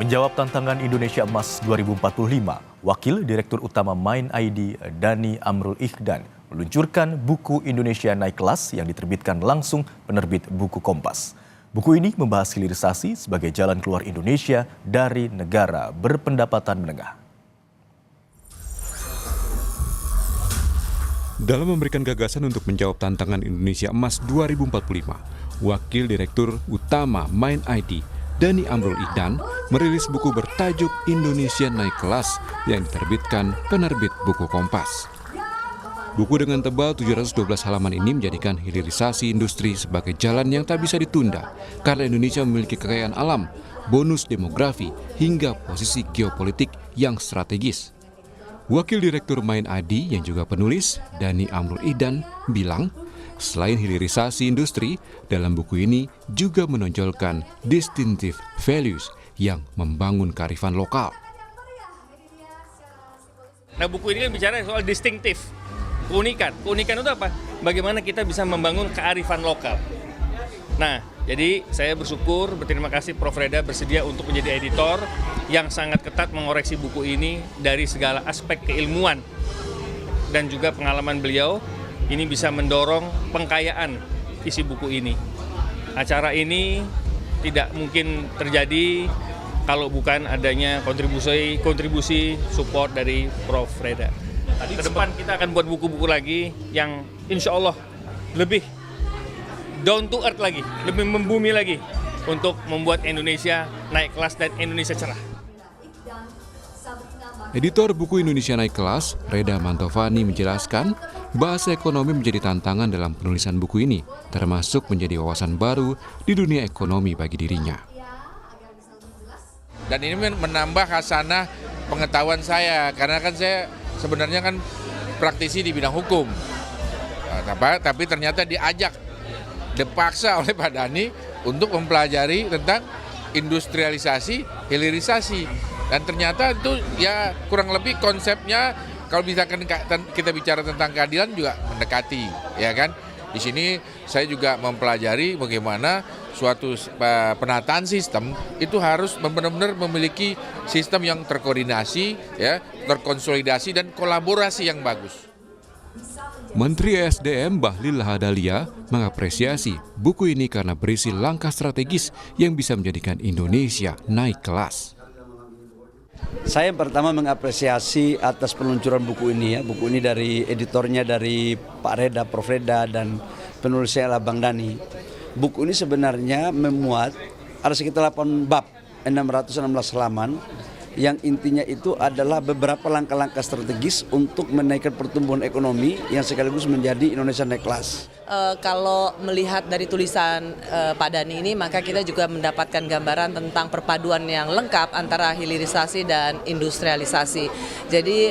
Menjawab tantangan Indonesia Emas 2045, Wakil Direktur Utama Mind ID Dhani Amrul Ikhdan meluncurkan buku Indonesia Naik Kelas yang diterbitkan langsung penerbit buku Kompas. Buku ini membahas hilirisasi sebagai jalan keluar Indonesia dari negara berpendapatan menengah. Dalam memberikan gagasan untuk menjawab tantangan Indonesia Emas 2045, Wakil Direktur Utama Mind ID Dhani Amrul Ikhdan merilis buku bertajuk Indonesia Naik Kelas yang diterbitkan penerbit buku Kompas. Buku dengan tebal 712 halaman ini menjadikan hilirisasi industri sebagai jalan yang tak bisa ditunda karena Indonesia memiliki kekayaan alam, bonus demografi, hingga posisi geopolitik yang strategis. Wakil Direktur Mind ID yang juga penulis, Dhani Amrul Ikhdan, bilang, selain hilirisasi industri, dalam buku ini juga menonjolkan distinctive values yang membangun kearifan lokal. Nah, buku ini kan bicara soal distinctive, keunikan. Keunikan itu apa? Bagaimana kita bisa membangun kearifan lokal. Nah, jadi saya berterima kasih Prof. Reda bersedia untuk menjadi editor yang sangat ketat mengoreksi buku ini dari segala aspek keilmuan dan juga pengalaman beliau. Ini bisa mendorong pengkayaan isi buku ini. Acara ini tidak mungkin terjadi kalau bukan adanya kontribusi support dari Prof. Reda. Ke depan kita akan buat buku-buku lagi yang insya Allah lebih down to earth lagi, lebih membumi lagi untuk membuat Indonesia naik kelas dan Indonesia cerah. Editor buku Indonesia Naik Kelas, Reda Mantovani, menjelaskan bahasa ekonomi menjadi tantangan dalam penulisan buku ini, termasuk menjadi wawasan baru di dunia ekonomi bagi dirinya. Dan ini menambah khasanah pengetahuan saya, karena kan saya sebenarnya kan praktisi di bidang hukum. Tapi ternyata dipaksa oleh Pak Dhani untuk mempelajari tentang industrialisasi, hilirisasi. Dan ternyata itu ya kurang lebih konsepnya kalau misalkan kita bicara tentang keadilan juga mendekati, ya kan? Di sini saya juga mempelajari bagaimana suatu penataan sistem itu harus benar-benar memiliki sistem yang terkoordinasi, ya, terkonsolidasi dan kolaborasi yang bagus. Menteri ESDM Bahlil Lahadalia mengapresiasi buku ini karena berisi langkah strategis yang bisa menjadikan Indonesia naik kelas. Saya pertama mengapresiasi atas peluncuran buku ini ya. Buku ini dari editornya dari Pak Reda, Prof. Reda, dan penulisnya adalah Bang Dhani. Buku ini sebenarnya memuat ada sekitar 8 bab, 616 halaman, yang intinya itu adalah beberapa langkah-langkah strategis untuk menaikkan pertumbuhan ekonomi yang sekaligus menjadi Indonesia naik kelas. Kalau melihat dari tulisan Pak Dhani ini, maka kita juga mendapatkan gambaran tentang perpaduan yang lengkap antara hilirisasi dan industrialisasi. Jadi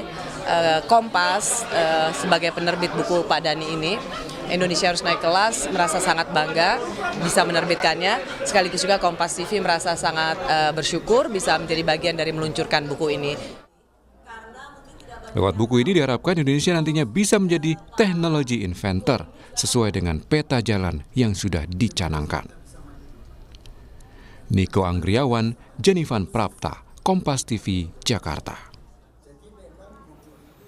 Kompas sebagai penerbit buku Pak Dhani ini, Indonesia Harus Naik Kelas, merasa sangat bangga bisa menerbitkannya. Sekaligus juga Kompas TV merasa sangat bersyukur bisa menjadi bagian dari meluncurkan buku ini. Lewat buku ini diharapkan Indonesia nantinya bisa menjadi teknologi inventor sesuai dengan peta jalan yang sudah dicanangkan. Niko Anggriawan, Jenifan Prapta, Kompas TV, Jakarta.